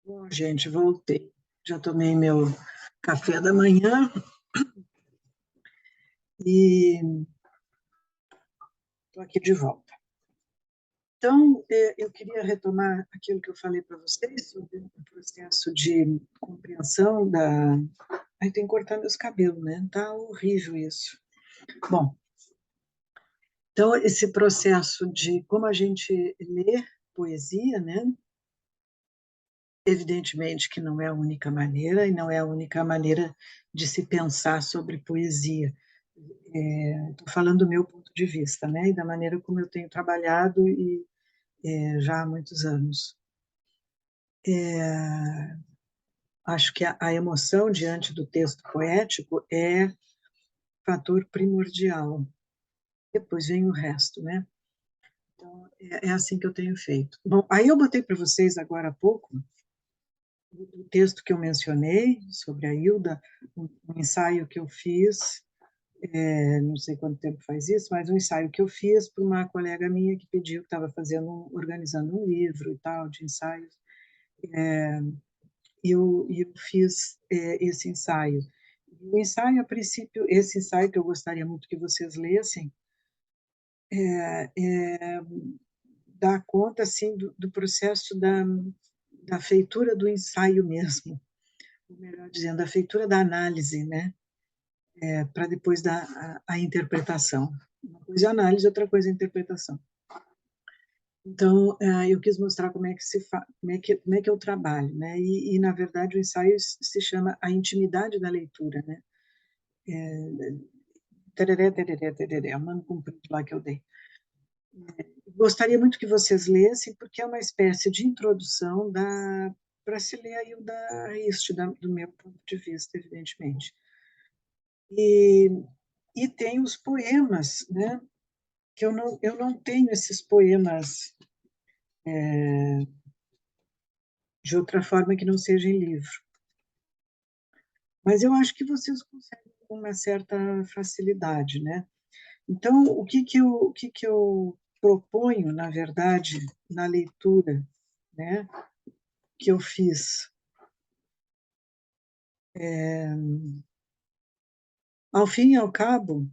Bom, gente, voltei. Já tomei meu café da manhã e estou aqui de volta. Então, eu queria retomar aquilo que eu falei para vocês sobre o processo de compreensão da... Ai, tem que cortar meus cabelos, né? Tá horrível isso. Bom, então, esse processo de como a gente lê poesia, né? Evidentemente que não é a única maneira, e não é a única maneira de se pensar sobre poesia. Estou falando do meu ponto de vista, né, e da maneira como eu tenho trabalhado já há muitos anos. Acho que a emoção diante do texto poético é fator primordial. Depois vem o resto, né? Então, é assim que eu tenho feito. Bom, aí eu botei para vocês agora há pouco o texto que eu mencionei sobre a Hilda, um ensaio que eu fiz, não sei quanto tempo faz isso, mas um ensaio que eu fiz para uma colega minha que pediu, que estava organizando um livro e tal, de ensaios, e eu fiz esse ensaio. O ensaio, a princípio, esse ensaio que eu gostaria muito que vocês lessem, dá conta, assim, do processo da feitura do ensaio mesmo, ou melhor dizendo, da feitura da análise, né? Para depois dar a interpretação. Uma coisa é análise, outra coisa é interpretação. Então, eu quis mostrar como é que como é que eu trabalho, né? Na verdade, o ensaio se chama A Intimidade da Leitura, né? Tereré, tereré, tereré, um nome comprido lá que eu dei. Gostaria muito que vocês lessem, porque é uma espécie de introdução para se ler aí o da Rist, do meu ponto de vista, evidentemente. E tem os poemas, né? Que eu não tenho esses poemas de outra forma que não seja em livro. Mas eu acho que vocês conseguem com uma certa facilidade, né? Então, o que eu proponho, na verdade, na leitura, né, que eu fiz? Ao fim e ao cabo,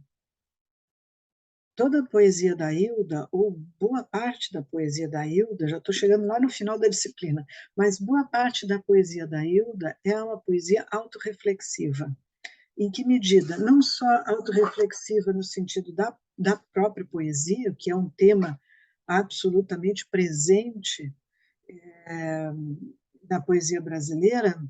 toda a poesia da Hilda, ou boa parte da poesia da Hilda, já estou chegando lá no final da disciplina, mas boa parte da poesia da Hilda é uma poesia autorreflexiva. Em que medida? Não só autorreflexiva no sentido da própria poesia, que é um tema absolutamente presente na poesia brasileira,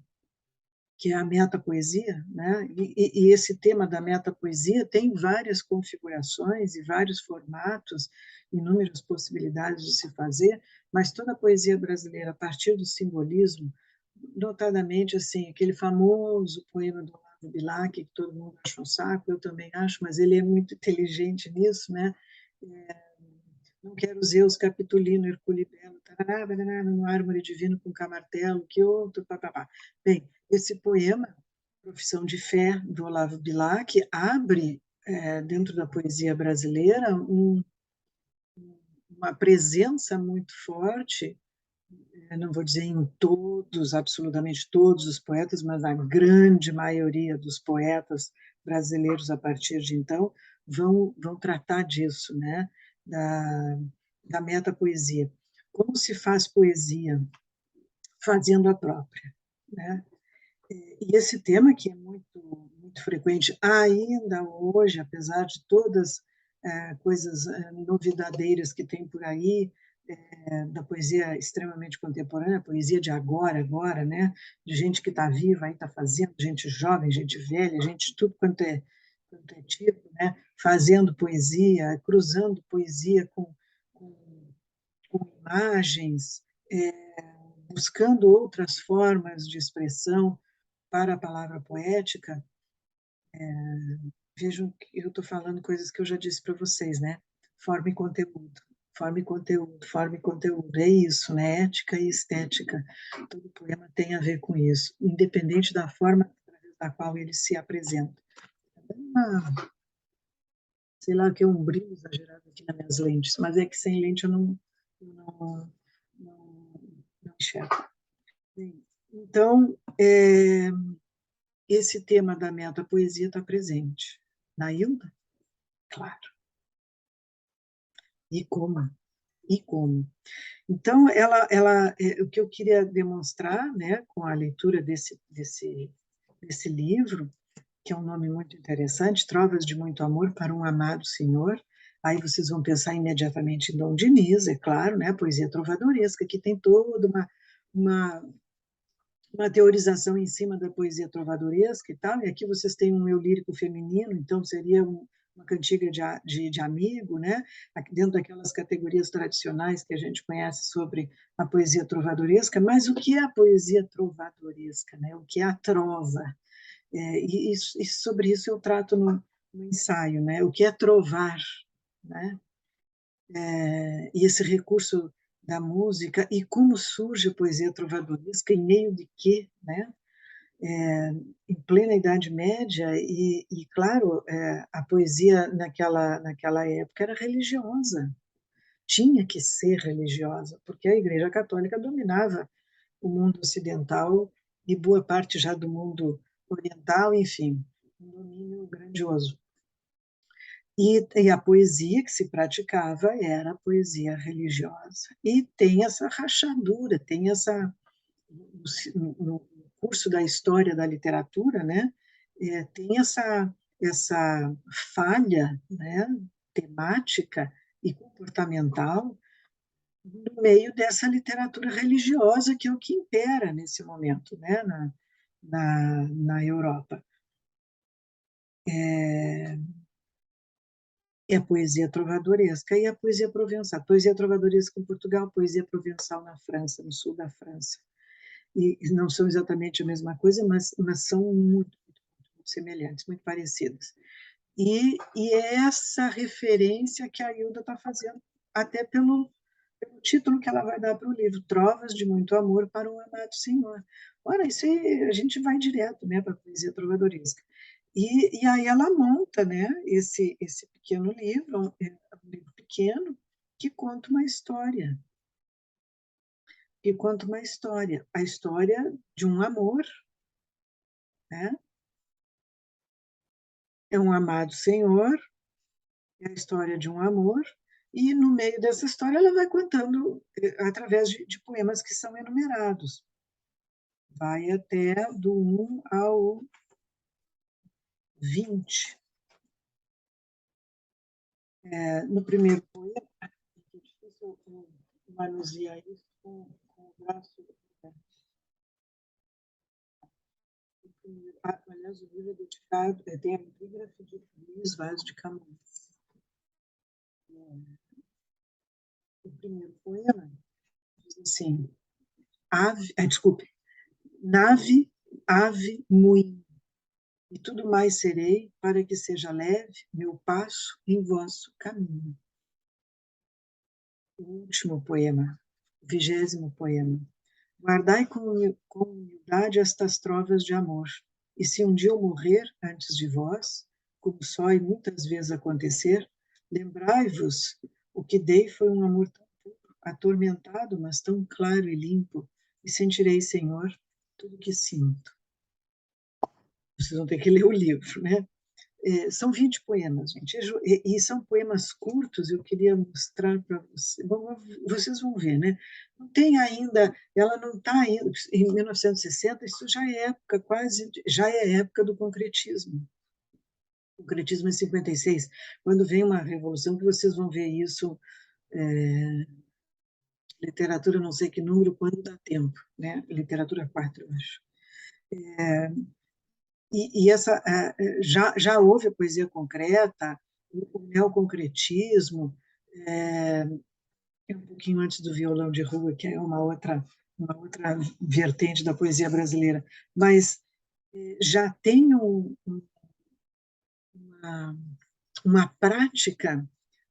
que é a metapoesia, né? E esse tema da metapoesia tem várias configurações e vários formatos, inúmeras possibilidades de se fazer, mas toda a poesia brasileira, a partir do simbolismo, notadamente assim, aquele famoso poema do Olavo Bilac, que todo mundo acha um saco, eu também acho, mas ele é muito inteligente nisso, né? Não quero Zeus, Capitolino, Hercule Belo, tarará, barará, no árvore divino com camartelo, que outro, papapá. Bem, esse poema, Profissão de Fé, do Olavo Bilac, abre, dentro da poesia brasileira, uma presença muito forte, não vou dizer em todos, absolutamente todos os poetas, mas a grande maioria dos poetas brasileiros, a partir de então, vão tratar disso, né? Da metapoesia. Como se faz poesia? Fazendo a própria, né? E esse tema que é muito frequente ainda hoje, apesar de todas coisas novidadeiras que tem por aí, da poesia extremamente contemporânea, poesia de agora, né? De gente que está viva, aí está fazendo, gente jovem, gente velha, gente de tudo quanto é tipo, né? Fazendo poesia, cruzando poesia com imagens, buscando outras formas de expressão para a palavra poética. Vejam que eu estou falando coisas que eu já disse para vocês, né? Forma e conteúdo, forma e conteúdo, forma e conteúdo. É isso, né? Ética e estética. Todo poema tem a ver com isso, independente da forma através da qual ele se apresenta. Sei lá, que é um brilho exagerado aqui nas minhas lentes, mas é que sem lente eu não enxergo. Bem, Então, esse tema da metapoesia está presente. Na Hilda? Claro. E como? E como? Então, o que eu queria demonstrar, né, com a leitura desse livro, que é um nome muito interessante, Trovas de Muito Amor para um Amado Senhor. Aí vocês vão pensar imediatamente em Dom Diniz, é claro, né, poesia trovadoresca, que tem toda uma, uma teorização em cima da poesia trovadoresca e tal, e aqui vocês têm um eu lírico feminino, então seria uma cantiga de amigo, né? Aqui dentro daquelas categorias tradicionais que a gente conhece sobre a poesia trovadoresca, mas o que é a poesia trovadoresca, né? O que é a trova? E sobre isso eu trato no ensaio, né? O que é trovar, né? E esse recurso da música, e como surge a poesia trovadoresca, em meio de quê, né? Em plena Idade Média, e claro, a poesia naquela época era religiosa, tinha que ser religiosa, porque a Igreja Católica dominava o mundo ocidental e boa parte já do mundo oriental, enfim, um domínio grandioso. E a poesia que se praticava era a poesia religiosa. E tem essa rachadura, tem essa. No curso da história da literatura, né, tem essa falha, né, temática e comportamental no meio dessa literatura religiosa que é o que impera nesse momento, né, na Europa. É a poesia trovadoresca e a poesia provençal. Poesia trovadoresca em Portugal, poesia provençal na França, no sul da França. E não são exatamente a mesma coisa, mas são muito semelhantes, muito parecidas. E é essa referência que a Hilda está fazendo, até pelo título que ela vai dar para o livro, Trovas de Muito Amor para um Amado Senhor. Ora, isso aí, a gente vai direto, né, para a poesia trovadoresca. E aí ela monta, né, esse pequeno livro, um livro pequeno, que conta uma história. Que conta uma história, a história de um amor, né? É um amado Senhor, é a história de um amor, e no meio dessa história ela vai contando através de poemas que são enumerados. Vai até do 1 ao 20. No primeiro poema, é difícil manusear isso com o braço. Aliás, o livro é dedicado, tem a epígrafe de Luís Vaz de Camões. O primeiro poema diz assim, desculpe, nave, ave, moinho, e tudo mais serei para que seja leve meu passo em vosso caminho. O último poema, o 20º poema. Guardai com humildade estas trovas de amor, e se um dia eu morrer antes de vós, como só e muitas vezes acontecer, lembrai-vos, o que dei foi um amor tão puro, atormentado, mas tão claro e limpo, e sentirei, Senhor, tudo o que sinto. Vocês vão ter que ler o livro, né? São 20 poemas, gente, e são poemas curtos, eu queria mostrar para vocês, bom, vocês vão ver, né? Não tem ainda, ela não está ainda, em 1960, isso já é época quase, já é época do concretismo. O concretismo é 56, quando vem uma revolução, que vocês vão ver isso, literatura não sei que número, quando dá tempo, né? Literatura 4, eu acho. E essa, já houve a poesia concreta, o neoconcretismo, um pouquinho antes do violão de rua, que é uma outra vertente da poesia brasileira, mas já tem uma prática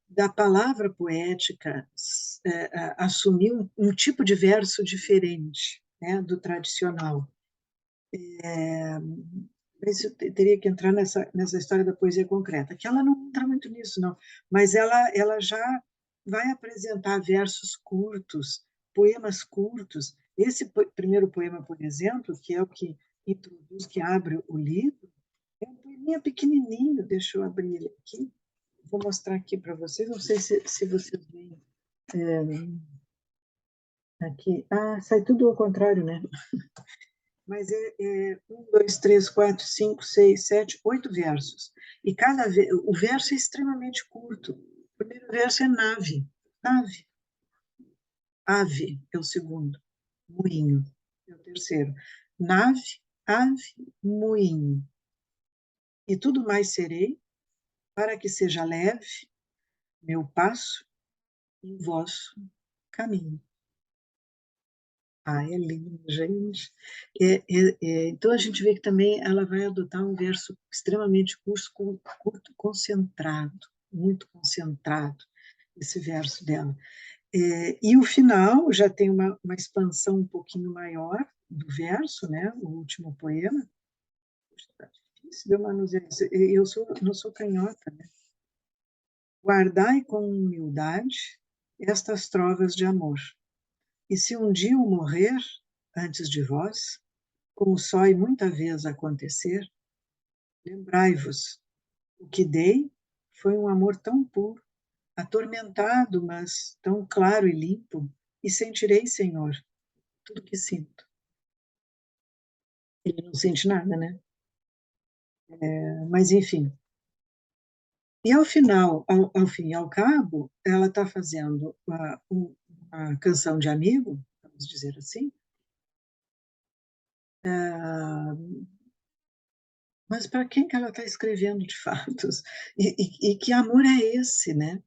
da palavra poética assumir um tipo de verso diferente, né, do tradicional. Isso teria que entrar nessa história da poesia concreta, que ela não entra muito nisso, não, mas ela já vai apresentar versos curtos, poemas curtos, Esse primeiro poema, por exemplo, que é o que introduz, que abre o livro, é um poeminha pequenininho, deixa eu abrir ele aqui, vou mostrar aqui para vocês, não sei se vocês veem aqui. Ah, sai tudo ao contrário, né? Mas é 8 versos. E o verso é extremamente curto. O primeiro verso é nave, nave. Ave é o segundo, moinho é o terceiro. Nave, ave, moinho. E tudo mais serei, para que seja leve meu passo e o vosso caminho. Ah, é lindo, gente. Então, a gente vê que também ela vai adotar um verso extremamente curto, concentrado, muito concentrado, esse verso dela. E o final já tem uma expansão um pouquinho maior do verso, né? O último poema. Está difícil de eu manusear isso. Não sou canhota, né? Guardai com humildade estas trovas de amor. E se um dia eu morrer antes de vós, como só e muita vez acontecer, lembrai-vos, o que dei foi um amor tão puro, atormentado, mas tão claro e limpo, e sentirei, Senhor, tudo que sinto. Ele não sente nada, né? Mas, enfim. E ao final, ao fim e ao cabo, ela está fazendo uma canção de amigo, vamos dizer assim, mas para quem que ela está escrevendo de fato? E que amor é esse, né?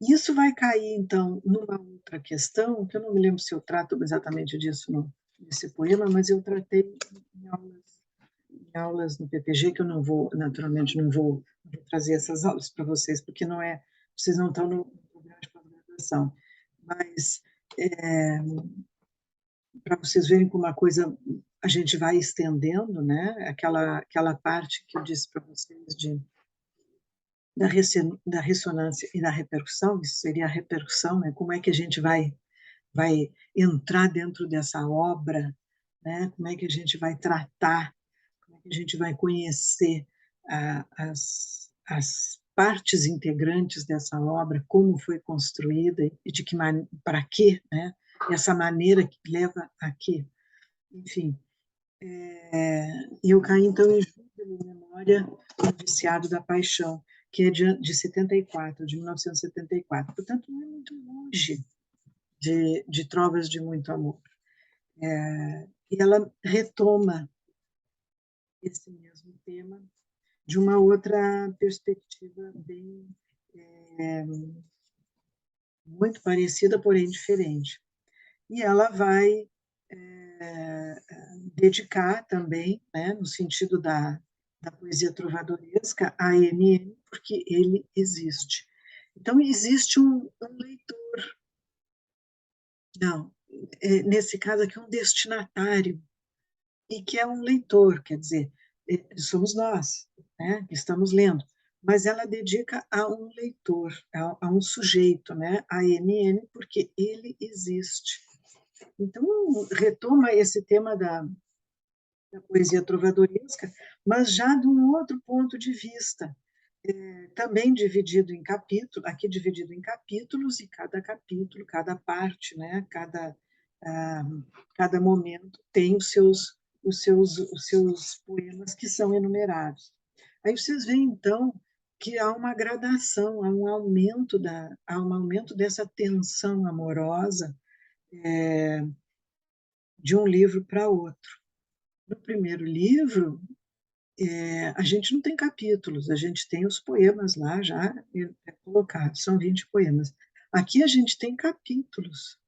E isso vai cair, então, numa outra questão, que eu não me lembro se eu trato exatamente disso nesse poema, mas eu tratei em aulas no PPG, que eu não vou, naturalmente, não vou trazer essas aulas para vocês, porque vocês não estão no programa de pós-graduação. Mas, para vocês verem como uma coisa a gente vai estendendo, né? Aquela parte que eu disse para vocês da ressonância e da repercussão, isso seria a repercussão, né? Como é que a gente vai entrar dentro dessa obra, né? Como é que a gente vai tratar, como é que a gente vai conhecer as partes integrantes dessa obra, como foi construída e de que para quê, né? Essa maneira que leva a quê. Enfim, e eu caí então em Júbilo, Memória do Viciado da Paixão, que é de 74, de 1974. Portanto, não é muito longe de Trovas de Muito Amor. E ela retoma esse mesmo tema de uma outra perspectiva bem muito parecida, porém diferente. E ela vai dedicar também, né, no sentido da poesia trovadoresca, a MM, porque ele existe. Então, existe um leitor, não, nesse caso aqui, um destinatário, e que é um leitor, quer dizer, somos nós, né, que estamos lendo, mas ela dedica a um leitor, a um sujeito, né, a MM, porque ele existe. Então, retoma esse tema da poesia trovadoresca, mas já de um outro ponto de vista, também dividido em capítulos, aqui dividido em capítulos, e cada capítulo, cada parte, né, ah, cada momento tem os seus poemas que são enumerados. Aí vocês veem, então, que há uma gradação, há um aumento dessa tensão amorosa de um livro para outro. No primeiro livro, a gente não tem capítulos, a gente tem os poemas lá já colocados, são 20 poemas. Aqui a gente tem capítulos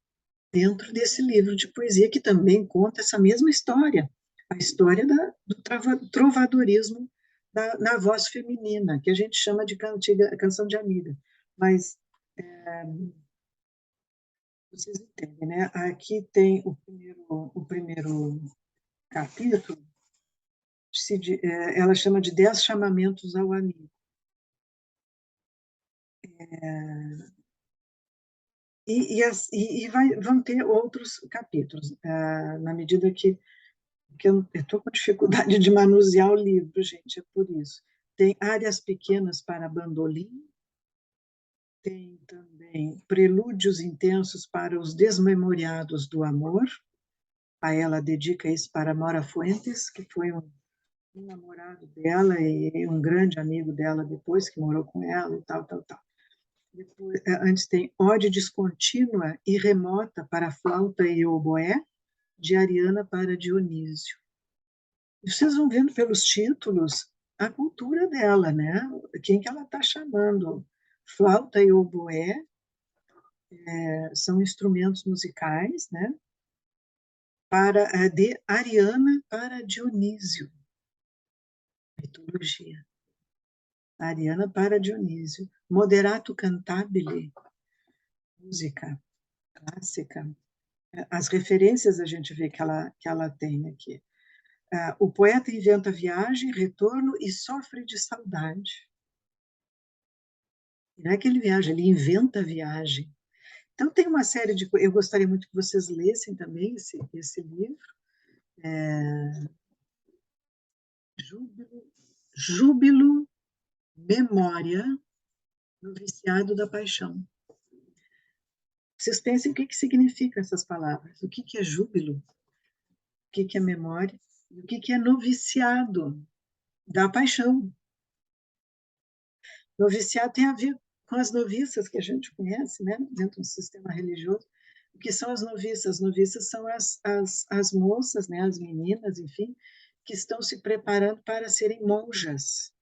dentro desse livro de poesia que também conta essa mesma história, a história do trovadorismo na voz feminina, que a gente chama de canção de amiga. Mas vocês entendem, né? Aqui tem o primeiro capítulo, ela chama de 10 chamamentos ao amigo. Vão ter outros capítulos, na medida que eu estou com dificuldade de manusear o livro, gente, é por isso. Tem áreas pequenas para bandolim, tem também prelúdios intensos para os desmemoriados do amor. A ela dedica isso para Mora Fuentes, que foi um namorado dela e um grande amigo dela depois, que morou com ela e tal, tal, tal. Depois, antes tem Ode Descontínua e Remota para Flauta e Oboé, de Ariana para Dionísio. E vocês vão vendo pelos títulos a cultura dela, né? Quem que ela está chamando? Flauta e oboé são instrumentos musicais, né? De Ariana para Dionísio. Mitologia. Ariana para Dionísio. Moderato cantabile. Música clássica. As referências a gente vê que ela tem aqui. O poeta inventa viagem, retorno e sofre de saudade. Não é que ele viaja, ele inventa viagem. Então, tem uma série de coisas. Eu gostaria muito que vocês lessem também esse livro. Júbilo, Júbilo, Memória, no Viciado da Paixão. Vocês pensem o que significam essas palavras. O que é júbilo? O que é memória? E o que é noviciado da paixão? Noviciado tem a ver com as noviças que a gente conhece, né? Dentro do sistema religioso. O que são as noviças? As noviças são as moças, né? As meninas, enfim, que estão se preparando para serem monjas.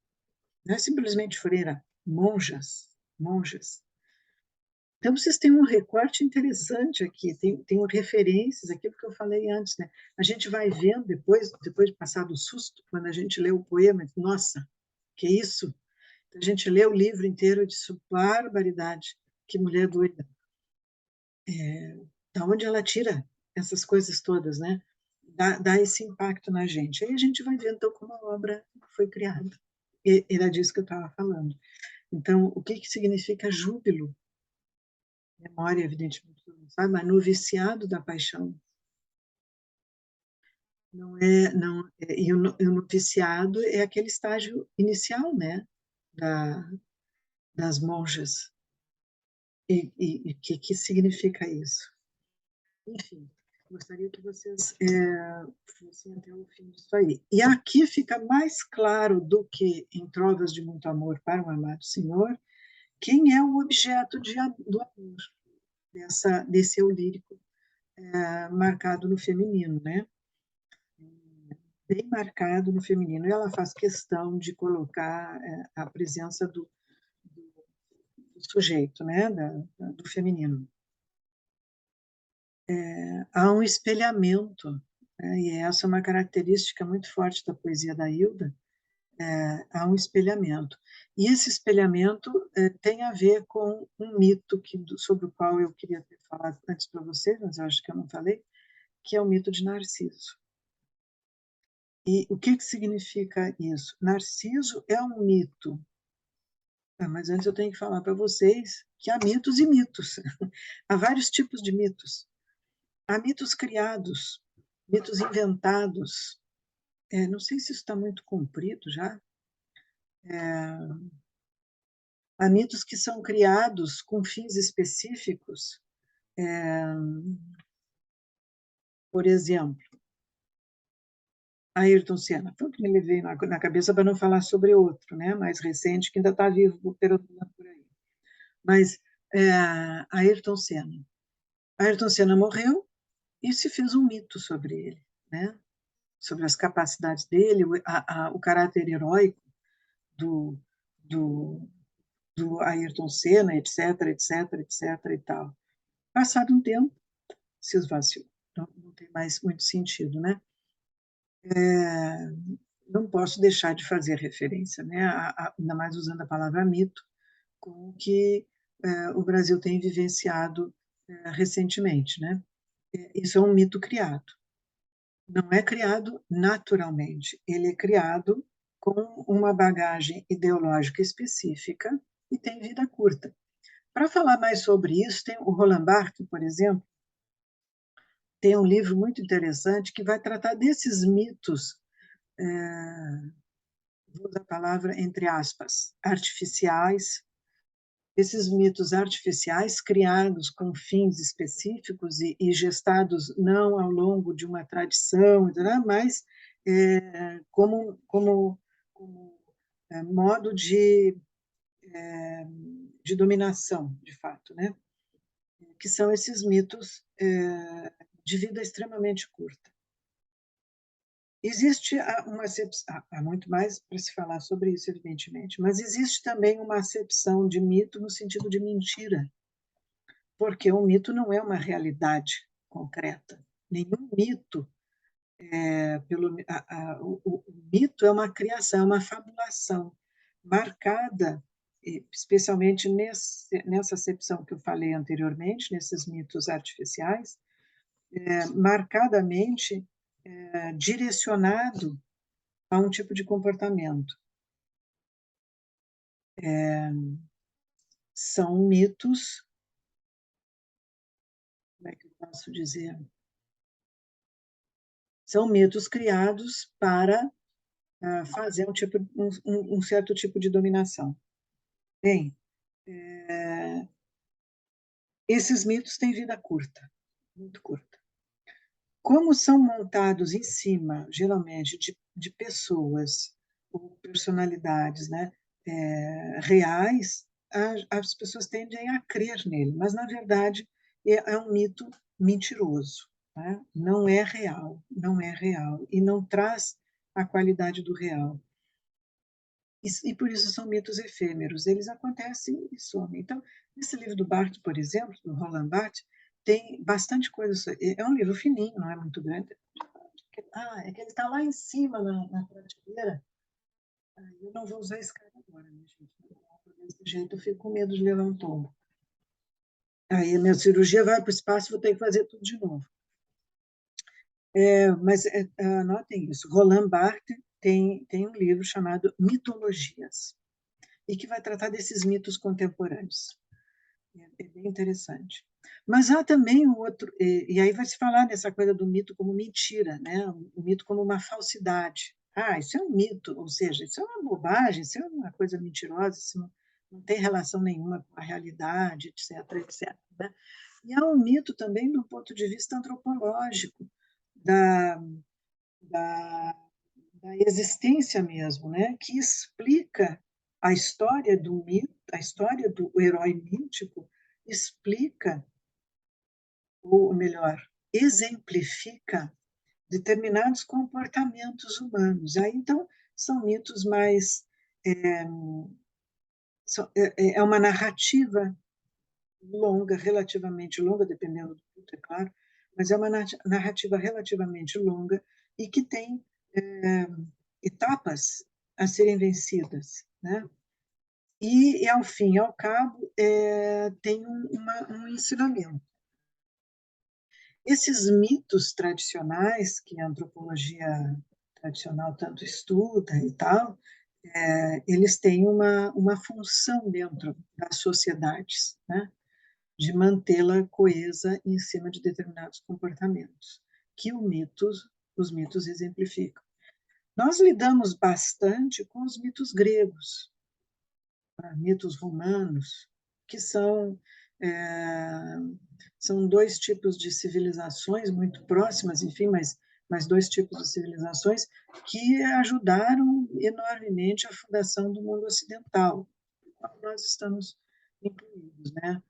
Não é simplesmente freira, monjas, monjas. Então, vocês têm um recorte interessante aqui, tem referências, aquilo que eu falei antes, né? A gente vai vendo, depois de passar do susto, quando a gente lê o poema, nossa, que isso? A gente lê o livro inteiro e diz, barbaridade, que mulher doida. Da onde ela tira essas coisas todas, né? Dá esse impacto na gente. Aí a gente vai vendo, então, como a obra foi criada. E era disso que eu estava falando. Então, o que significa júbilo? Memória, evidentemente, todo mundo sabe, mas no viciado da paixão. E o noviciado é aquele estágio inicial, né? Das monjas. E o que significa isso? Enfim, gostaria que vocês fossem até o fim disso aí. E aqui fica mais claro do que em Trovas de Muito Amor para o Amado Senhor, quem é o objeto do amor desse eu lírico marcado no feminino, né? Bem marcado no feminino. E ela faz questão de colocar a presença do sujeito, né? Do feminino. Há um espelhamento, né? E essa é uma característica muito forte da poesia da Hilda. Há um espelhamento. E esse espelhamento tem a ver com um mito sobre o qual eu queria ter falado antes para vocês, mas eu acho que eu não falei, que é o mito de Narciso. E o que significa isso? Narciso é um mito. Mas antes eu tenho que falar para vocês que há mitos e mitos. Há vários tipos de mitos. Há mitos criados, mitos inventados. Não sei se isso está muito comprido já. Há mitos que são criados com fins específicos. Por exemplo, Ayrton Senna. Foi o que me levei na cabeça para não falar sobre outro, né? Mais recente, que ainda está vivo perambulando por aí. Mas Ayrton Senna. Ayrton Senna morreu e se fez um mito sobre ele, né? Sobre as capacidades dele, o caráter heróico do, do, do Ayrton Senna, etc, etc, etc e tal. Passado um tempo, se esvaziou. Não tem mais muito sentido, né? Não posso deixar de fazer referência, né? Ainda mais usando a palavra mito, com o que o Brasil tem vivenciado recentemente, né? Isso é um mito criado. Não é criado naturalmente, ele é criado com uma bagagem ideológica específica e tem vida curta. Para falar mais sobre isso, tem o Roland Barthes, por exemplo, tem um livro muito interessante que vai tratar desses mitos, vou usar a palavra entre aspas, artificiais, esses mitos artificiais criados com fins específicos e gestados não ao longo de uma tradição, mas como modo de dominação, de fato, né? Que são esses mitos de vida extremamente curta. Existe uma acepção, há muito mais para se falar sobre isso, evidentemente, mas existe também uma acepção de mito no sentido de mentira, porque o mito não é uma realidade concreta. Nenhum mito, o mito é uma criação, é uma fabulação marcada, especialmente nessa acepção que eu falei anteriormente, nesses mitos artificiais, marcadamente direcionado a um tipo de comportamento. São mitos, como é que eu posso dizer? São mitos criados para fazer um certo tipo de dominação. Bem, esses mitos têm vida curta, muito curta. Como são montados em cima, geralmente, de pessoas ou personalidades, né, reais, as pessoas tendem a crer nele, mas, na verdade, é um mito mentiroso, né? Não é real, não é real, e não traz a qualidade do real. E por isso são mitos efêmeros, eles acontecem e somem. Então, nesse livro do Barthes, por exemplo, do Roland Barthes, tem bastante coisa. É um livro fininho, não é muito grande. É que ele está lá em cima na prateleira. Eu não vou usar a escada agora, né, gente? Desse jeito eu fico com medo de levar um tombo. Aí a minha cirurgia vai para o espaço e vou ter que fazer tudo de novo. Mas anotem isso. Roland Barthes tem um livro chamado Mitologias, e que vai tratar desses mitos contemporâneos. É bem interessante. Mas há também um outro, e aí vai se falar nessa coisa do mito como mentira, né? O mito como uma falsidade. Isso é um mito, ou seja, isso é uma bobagem, isso é uma coisa mentirosa, isso não tem relação nenhuma com a realidade, etc, etc. Né? E há um mito também do ponto de vista antropológico, da, da, da existência mesmo, né? Que explica a história do mito, a história do herói mítico, explica, ou melhor, exemplifica determinados comportamentos humanos. Aí, então, são mitos mais. É, é uma narrativa longa, relativamente longa, dependendo do mito, é claro, mas é uma narrativa relativamente longa e que tem etapas a serem vencidas, né? E, ao fim e ao cabo, tem um ensinamento. Esses mitos tradicionais, que a antropologia tradicional tanto estuda e tal, eles têm uma função dentro das sociedades, né? De mantê-la coesa em cima de determinados comportamentos, que os mitos exemplificam. Nós lidamos bastante com os mitos gregos, mitos romanos, que são dois tipos de civilizações muito próximas, enfim, mas dois tipos de civilizações que ajudaram enormemente a fundação do mundo ocidental, no qual nós estamos incluídos, né?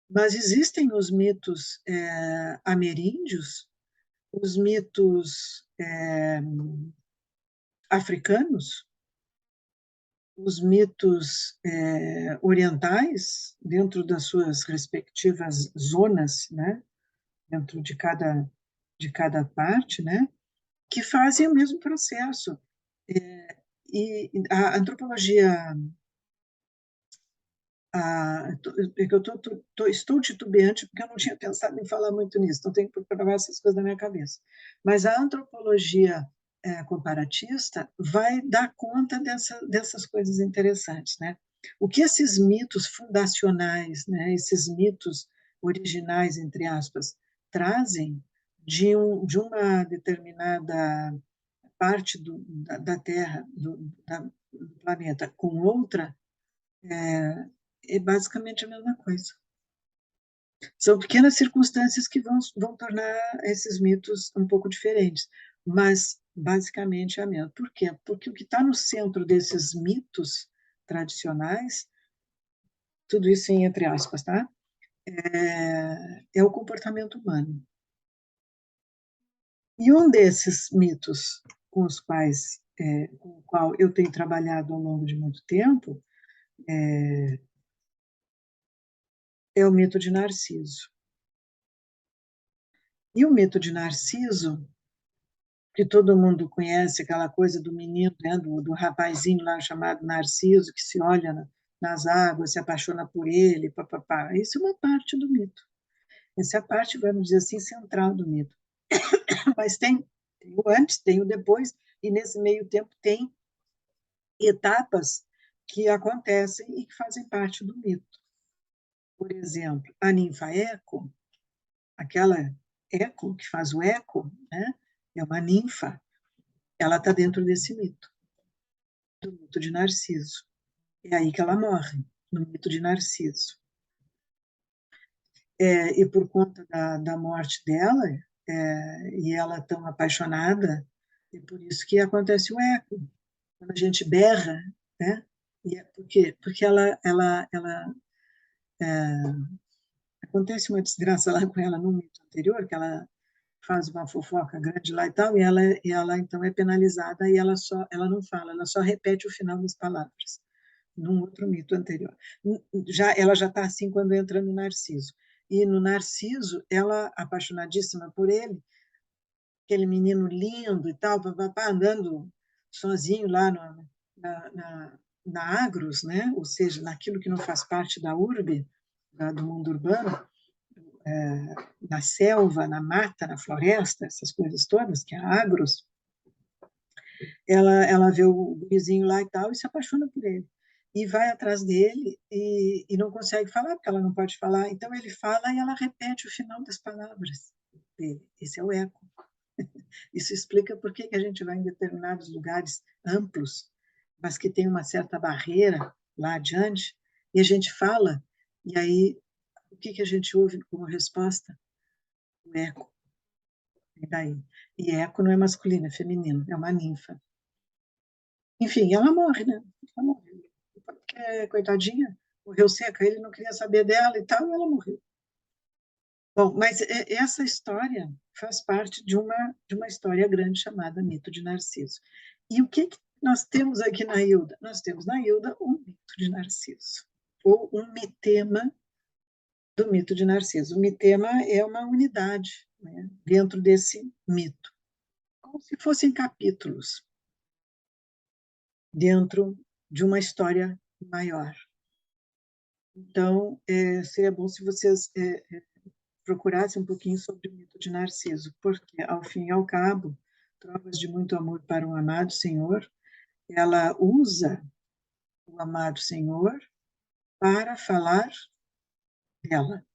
Mas existem os mitos ameríndios, os mitos africanos, os mitos orientais, dentro das suas respectivas zonas, né? Dentro de cada parte, né? Que fazem o mesmo processo. E a antropologia estou titubeante porque eu não tinha pensado em falar muito nisso, então tenho que procurar essas coisas na minha cabeça. Mas a antropologia comparatista vai dar conta dessas coisas interessantes, né? O que esses mitos fundacionais, né, esses mitos originais, entre aspas, trazem de uma determinada parte da Terra, do planeta, com outra, é basicamente a mesma coisa. São pequenas circunstâncias que vão tornar esses mitos um pouco diferentes, mas basicamente é a mesma. Por quê? Porque o que está no centro desses mitos tradicionais, tudo isso em entre aspas, tá? É o comportamento humano. E um desses mitos com os quais, com o qual eu tenho trabalhado ao longo de muito tempo, é o mito de Narciso. E o mito de Narciso, que todo mundo conhece, aquela coisa do menino, né, do rapazinho lá chamado Narciso, que se olha nas águas, se apaixona por ele, papapá. Isso é uma parte do mito. Essa é a parte, vamos dizer assim, central do mito. Mas tem o antes, tem o depois, e nesse meio tempo tem etapas que acontecem e que fazem parte do mito. Por exemplo, a ninfa Eco, aquela Eco que faz o eco, né, é uma ninfa, ela está dentro desse mito, do mito de Narciso. É aí que ela morre, no mito de Narciso. E por conta da morte dela, e ela tão apaixonada, é por isso que acontece o eco. Quando a gente berra, né? E por quê? Porque acontece uma desgraça lá com ela no mito anterior, que ela faz uma fofoca grande lá e tal, e ela então é penalizada e ela não fala, ela só repete o final das palavras, num outro mito anterior. Ela já está assim quando entra no Narciso. E no Narciso, ela, apaixonadíssima por ele, aquele menino lindo e tal, papapá, andando sozinho lá na Agros, né? Ou seja, naquilo que não faz parte da urbe, do mundo urbano, na selva, na mata, na floresta, essas coisas todas, que é a Agros, ela vê o gurizinho lá e tal e se apaixona por ele. E vai atrás dele e não consegue falar, porque ela não pode falar. Então ele fala e ela repete o final das palavras dele. Esse é o eco. Isso explica por que a gente vai em determinados lugares amplos, mas que tem uma certa barreira lá adiante, e a gente fala, e aí o que a gente ouve como resposta? O eco. E daí? E eco não é masculino, é feminino, é uma ninfa. Enfim, ela morre, né? Ela morre. Porque, coitadinha, morreu seca, ele não queria saber dela e tal, e ela morreu. Bom, mas essa história faz parte de uma história grande chamada Mito de Narciso. E o que nós temos aqui na Hilda? Nós temos na Hilda um mito de Narciso, ou um mitema do mito de Narciso. O mitema é uma unidade, né, dentro desse mito, como se fossem capítulos dentro de uma história maior. Então, seria bom se vocês procurassem um pouquinho sobre o mito de Narciso, porque, ao fim e ao cabo, Trovas de Muito Amor para um Amado Senhor, ela usa o amado Senhor para falar dela.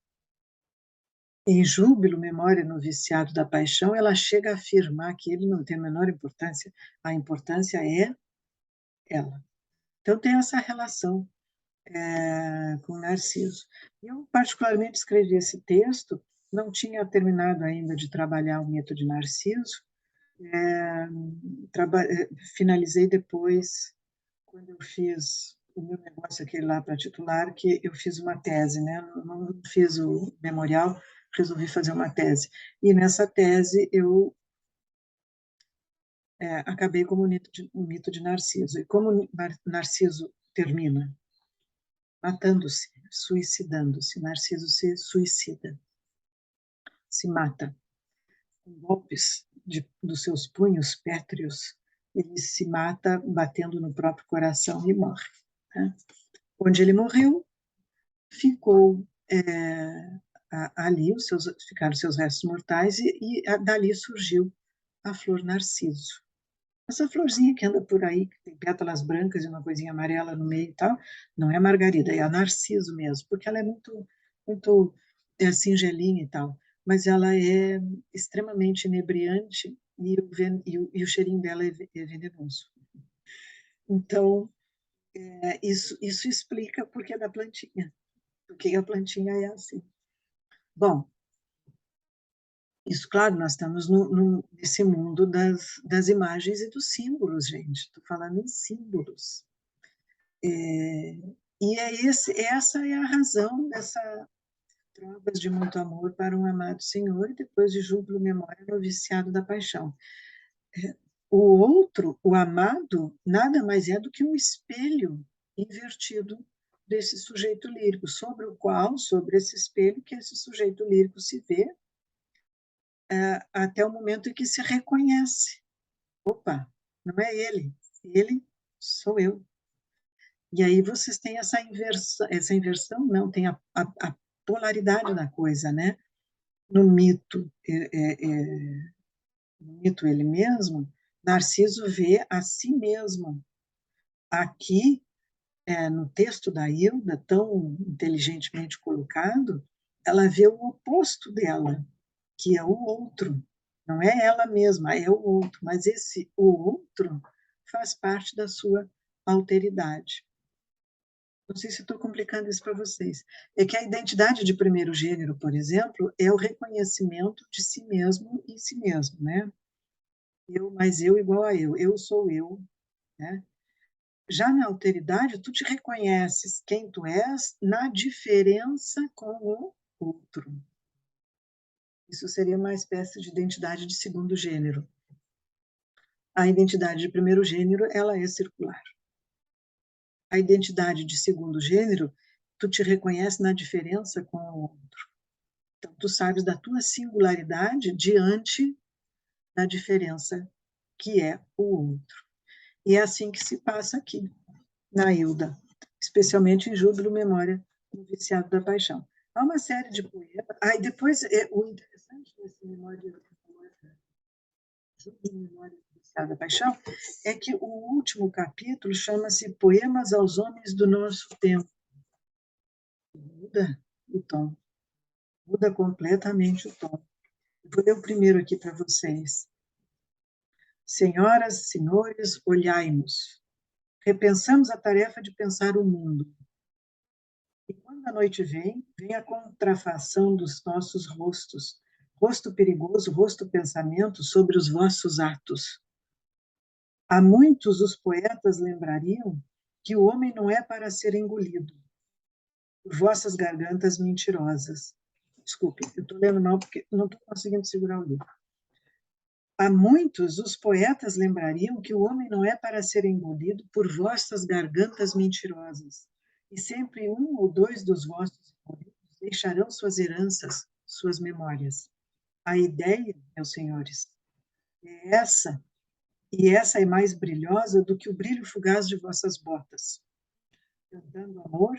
Em Júbilo, Memória no Viciado da Paixão, ela chega a afirmar que ele não tem a menor importância, a importância é ela. Então, tem essa relação com Narciso. Eu, particularmente, escrevi esse texto, não tinha terminado ainda de trabalhar o mito de Narciso, finalizei depois, quando eu fiz o meu negócio aquele lá para titular, que eu fiz uma tese, né? Não fiz o memorial, resolvi fazer uma tese. E nessa tese eu acabei com o mito de Narciso. E como Narciso termina? Matando-se, suicidando-se. Narciso se suicida, se mata. Com golpes dos seus punhos pétreos, ele se mata batendo no próprio coração e morre. Né? Onde ele morreu, ficou ali, ficaram seus restos mortais, e dali surgiu a flor narciso. Essa florzinha que anda por aí, que tem pétalas brancas e uma coisinha amarela no meio e tal, não é a margarida, é a narciso mesmo, porque ela é muito singelinha e tal, mas ela é extremamente inebriante e o cheirinho dela é venenoso. Então, isso explica o porquê da plantinha, porque a plantinha é assim. Bom, isso, claro, nós estamos nesse mundo das imagens e dos símbolos, gente. Estou falando em símbolos. E essa é a razão dessa Trovas de Muito Amor para um Amado Senhor, e depois de Júbilo Memória no Viciado da Paixão. O outro, o amado, nada mais é do que um espelho invertido desse sujeito lírico, sobre esse espelho que esse sujeito lírico se vê, até o momento em que se reconhece. Opa, não é ele sou eu. E aí vocês têm essa inversão não, tem a polaridade da coisa, né? No mito, no mito ele mesmo, Narciso vê a si mesmo. Aqui, no texto da Hilda, tão inteligentemente colocado, ela vê o oposto dela, que é o outro. Não é ela mesma, é o outro, mas esse o outro faz parte da sua alteridade. Não sei se estou complicando isso para vocês. É que a identidade de primeiro gênero, por exemplo, é o reconhecimento de si mesmo em si mesmo, né? Mas eu igual a eu sou eu, né? Já na alteridade, tu te reconheces quem tu és na diferença com o outro. Isso seria uma espécie de identidade de segundo gênero. A identidade de primeiro gênero, ela é circular. A identidade de segundo gênero, tu te reconhece na diferença com o outro. Então, tu sabes da tua singularidade diante da diferença que é o outro. E é assim que se passa aqui, na Hilda, especialmente em Júbilo Memória do Viciado da Paixão. Há uma série de poemas. Aí depois, o interessante desse Memória Júbilo Memória do Viciado da Paixão é que o último capítulo chama-se Poemas aos Homens do Nosso Tempo. Muda o tom, muda completamente o tom. Vou ler o primeiro aqui para vocês. Senhoras, senhores, olhai-nos. Repensamos a tarefa de pensar o mundo. E quando a noite vem a contrafação dos nossos rostos, rosto perigoso, rosto pensamento sobre os vossos atos. A muitos os poetas lembrariam que o homem não é para ser engolido por vossas gargantas mentirosas. Desculpe, eu estou lendo mal porque não estou conseguindo segurar o livro. A muitos os poetas lembrariam que o homem não é para ser engolido por vossas gargantas mentirosas, e sempre um ou dois dos vossos engolidos deixarão suas heranças, suas memórias. A ideia, meus senhores, é essa, e essa é mais brilhosa do que o brilho fugaz de vossas botas. Cantando amor,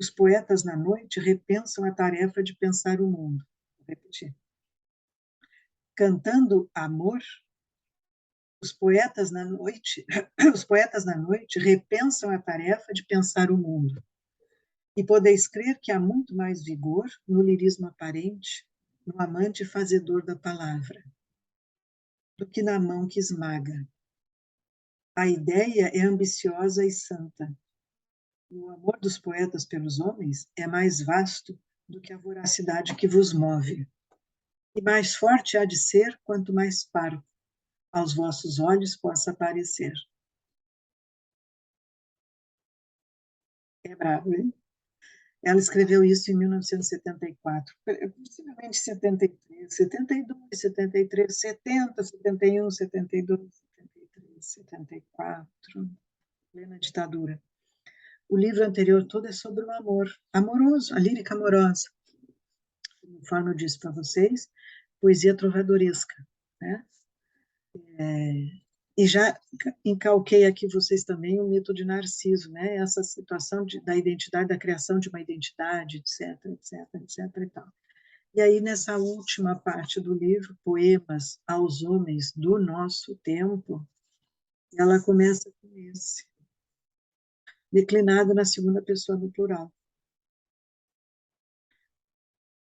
os poetas na noite repensam a tarefa de pensar o mundo. Vou repetir. Cantando amor, os poetas na noite, os poetas na noite repensam a tarefa de pensar o mundo. E podeis crer que há muito mais vigor no lirismo aparente, no amante fazedor da palavra, do que na mão que esmaga. A ideia é ambiciosa e santa. E o amor dos poetas pelos homens é mais vasto do que a voracidade que vos move. E mais forte há de ser quanto mais parco aos vossos olhos possa parecer. É bravo, hein? Ela escreveu isso em 1974, possivelmente 73, 72, 73, 70, 71, 72, 73, 74, plena ditadura. O livro anterior todo é sobre o amor, amoroso, a lírica amorosa. Conforme eu disse para vocês, poesia trovadoresca, né? E já encalquei aqui vocês também o mito de Narciso, né? Essa situação da identidade, da criação de uma identidade, etc, etc, etc e tal. E aí, nessa última parte do livro, Poemas aos Homens do Nosso Tempo, Ela começa com esse, declinado na segunda pessoa do plural.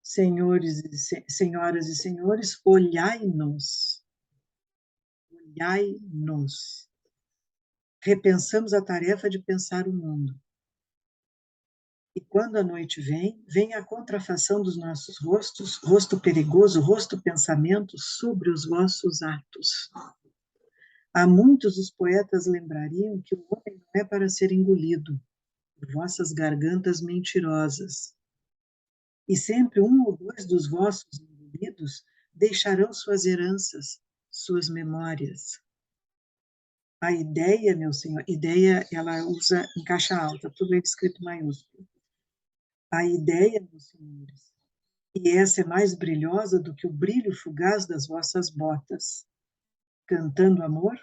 Senhores e senhoras e senhores, olhai-nos, olhai-nos. Repensamos a tarefa de pensar o mundo. E quando a noite vem, vem a contrafação dos nossos rostos, rosto perigoso, rosto pensamento, sobre os vossos atos. Há muitos os poetas lembrariam que o homem não é para ser engolido por vossas gargantas mentirosas. E sempre um ou dois dos vossos engolidos deixarão suas heranças, suas memórias. A ideia, meu senhor, ideia ela usa em caixa alta, tudo é escrito maiúsculo. A ideia, meus senhores, e essa é mais brilhosa do que o brilho fugaz das vossas botas. Cantando amor,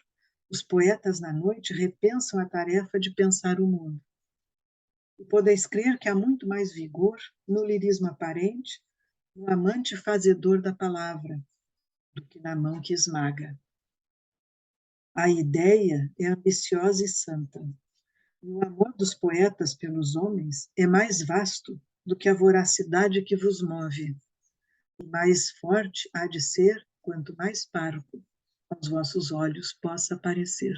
os poetas na noite repensam a tarefa de pensar o mundo. E podeis crer que há muito mais vigor no lirismo aparente, no amante fazedor da palavra, do que na mão que esmaga. A ideia é ambiciosa e santa. E o amor dos poetas pelos homens é mais vasto do que a voracidade que vos move. E mais forte há de ser quanto mais parco aos vossos olhos possa parecer.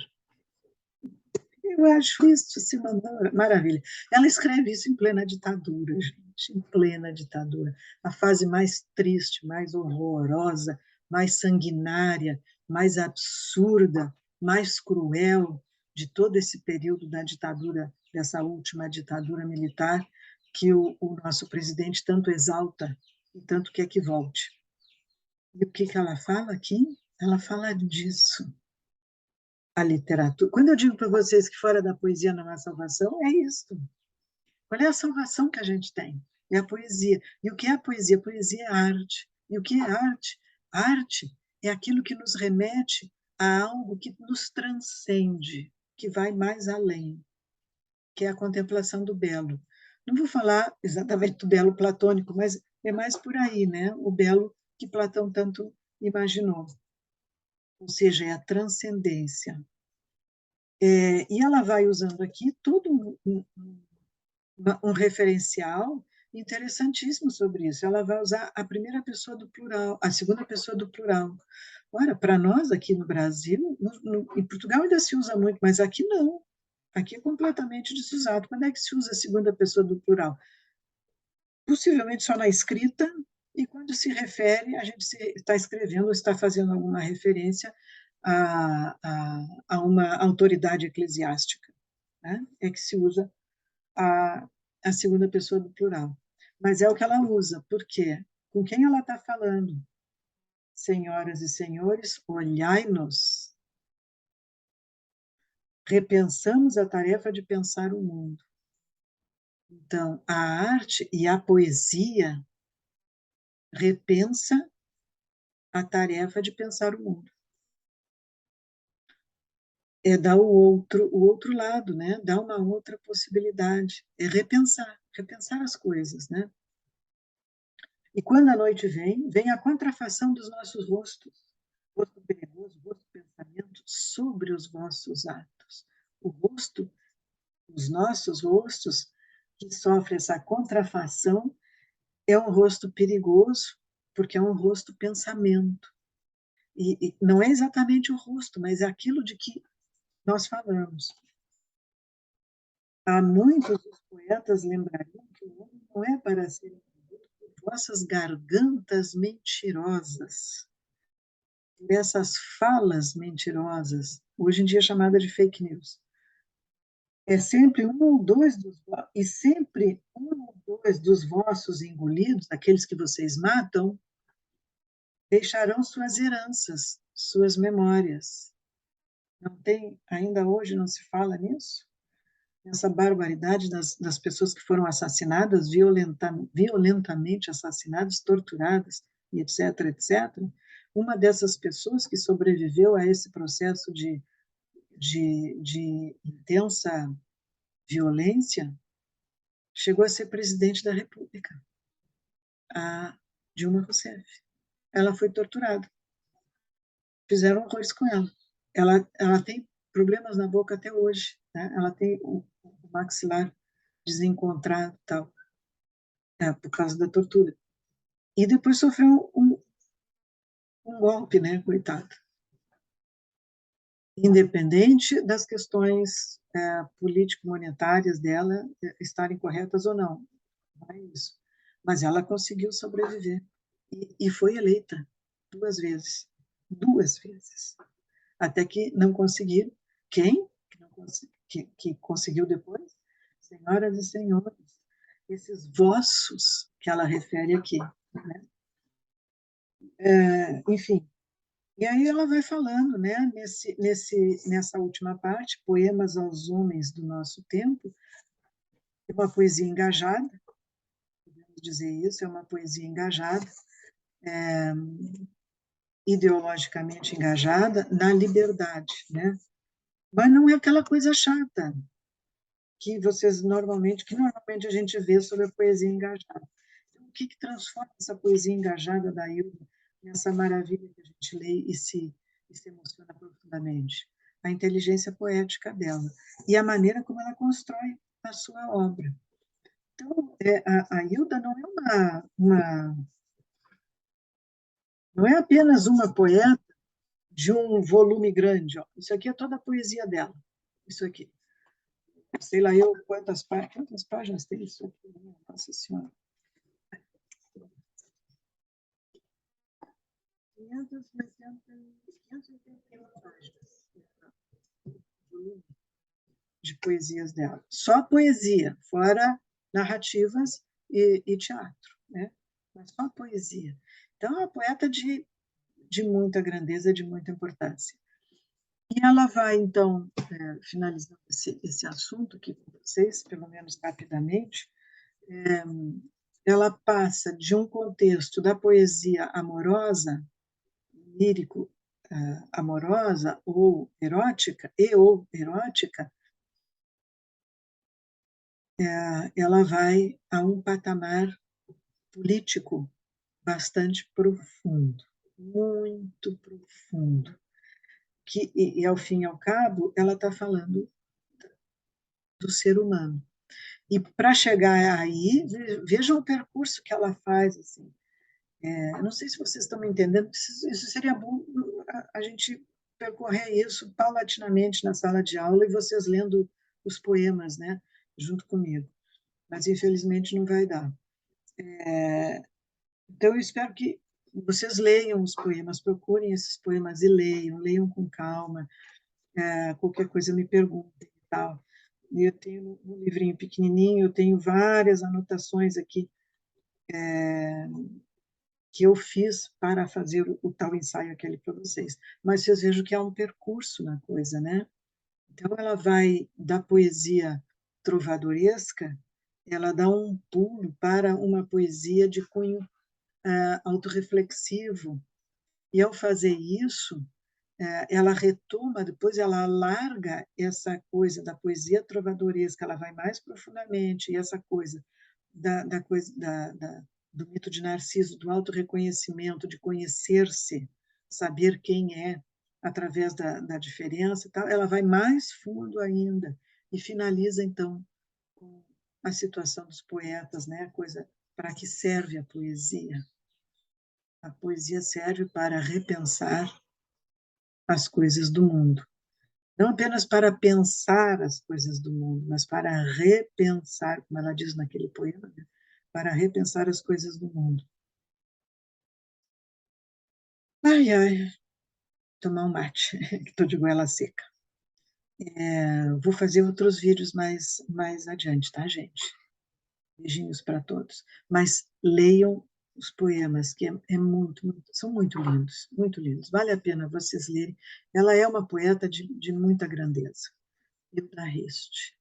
Eu acho isso assim, uma maravilha. Ela escreve isso em plena ditadura, gente, em plena ditadura. A fase mais triste, mais horrorosa, mais sanguinária, mais absurda, mais cruel de todo esse período da ditadura, dessa última ditadura militar, que o nosso presidente tanto exalta e tanto quer que volte. E o que ela fala aqui? Ela fala disso. A literatura. Quando eu digo para vocês que fora da poesia não há salvação, é isso. Qual é a salvação que a gente tem? É a poesia. E o que é a poesia? A poesia é arte. E o que é arte? A arte é aquilo que nos remete a algo que nos transcende, que vai mais além, que é a contemplação do belo. Não vou falar exatamente do belo platônico, mas é mais por aí, né? O belo que Platão tanto imaginou. Ou seja, é a transcendência. E ela vai usando aqui todo um referencial interessantíssimo sobre isso. Ela vai usar a primeira pessoa do plural, a segunda pessoa do plural. Ora, para nós aqui no Brasil, em Portugal ainda se usa muito, mas aqui não. Aqui é completamente desusado. Quando é que se usa a segunda pessoa do plural? Possivelmente só na escrita, e quando se refere, a gente está escrevendo, está fazendo alguma referência a uma autoridade eclesiástica, né? É que se usa a, a segunda pessoa do plural. Mas é o que ela usa, por quê? Com quem ela está falando? Senhoras e senhores, olhai-nos. Repensamos a tarefa de pensar o mundo. Então, a arte e a poesia repensa a tarefa de pensar o mundo. É dar o outro lado, né? Dar uma outra possibilidade. É repensar, repensar as coisas, né? E quando a noite vem, vem a contrafação dos nossos rostos. Rosto perigoso, rosto pensamento sobre os vossos atos. O rosto, os nossos rostos, que sofre essa contrafação, é um rosto perigoso, porque é um rosto pensamento. E não é exatamente o rosto, mas é aquilo de que nós falamos. Há muitos dos poetas lembrariam que o homem não é para ser engolido por vossas gargantas mentirosas, por essas falas mentirosas, hoje em dia chamada de fake news. É sempre um ou dois e sempre um ou dois dos vossos engolidos, aqueles que vocês matam, deixarão suas heranças, suas memórias. Não tem, ainda hoje não se fala nisso? Essa barbaridade das pessoas que foram assassinadas, violentamente assassinadas, torturadas, e etc., etc. Uma dessas pessoas que sobreviveu a esse processo de intensa violência chegou a ser presidente da República, a Dilma Rousseff. Ela foi torturada. Fizeram horrores com ela. Ela tem problemas na boca até hoje, né? Ela tem o maxilar desencontrado, tal, por causa da tortura. E depois sofreu um golpe, né, coitada. Independente das questões político-monetárias dela estarem corretas ou não, não é isso. Mas ela conseguiu sobreviver e foi eleita 2 vezes, 2 vezes, até que não conseguiram. Quem que conseguiu depois? Senhoras e senhores, esses vossos que ela refere aqui, né? Enfim, e aí ela vai falando, né, nessa última parte, Poemas aos Homens do Nosso Tempo, é uma poesia engajada, podemos dizer isso, é uma poesia engajada, ideologicamente engajada na liberdade, né? Mas não é aquela coisa chata que normalmente a gente vê sobre a poesia engajada. Então, o que transforma essa poesia engajada da Hilda nessa maravilha que a gente lê e se emociona profundamente? A inteligência poética dela e a maneira como ela constrói a sua obra. Então, a Hilda não é apenas uma poeta de um volume grande. Ó. Isso aqui é toda a poesia dela. Isso aqui. Sei lá eu quantas páginas tem isso aqui. Nossa Senhora. 581 páginas de poesias dela. Só poesia, fora narrativas e teatro, né? Mas só poesia. Então, é uma poeta de muita grandeza, de muita importância. E ela vai, então, finalizando esse assunto aqui com vocês, pelo menos rapidamente, ela passa de um contexto da poesia amorosa, lírico, amorosa ou erótica, ela vai a um patamar político bastante profundo, muito profundo, e ao fim e ao cabo, ela está falando do ser humano. E para chegar aí, vejam o percurso que ela faz, assim. Não sei se vocês estão me entendendo, isso seria bom a gente percorrer isso paulatinamente na sala de aula e vocês lendo os poemas, né, junto comigo. Mas, infelizmente, não vai dar. Então, eu espero que vocês leiam os poemas, procurem esses poemas e leiam com calma, qualquer coisa me perguntem e tal. E eu tenho um livrinho pequenininho, eu tenho várias anotações aqui que eu fiz para fazer o tal ensaio aquele para vocês. Mas vocês vejam que há um percurso na coisa, né? Então, ela vai da poesia trovadoresca, ela dá um pulo para uma poesia de cunho autorreflexivo. E, ao fazer isso, ela retoma, depois ela larga essa coisa da poesia trovadoresca, ela vai mais profundamente, e essa coisa do mito de Narciso, do autorreconhecimento, de conhecer-se, saber quem é, através da diferença e tal, ela vai mais fundo ainda e finaliza, então, com a situação dos poetas, né? A coisa para que serve a poesia. A poesia serve para repensar as coisas do mundo. Não apenas para pensar as coisas do mundo, mas para repensar, como ela diz naquele poema, né? Para repensar as coisas do mundo. Ai, ai, tomar um mate, que estou de goela seca. Vou fazer outros vídeos mais adiante, tá, gente? Beijinhos para todos. Mas leiam os poemas, que são muito lindos, muito lindos. Vale a pena vocês lerem. Ela é uma poeta de muita grandeza. Hilda Hilst.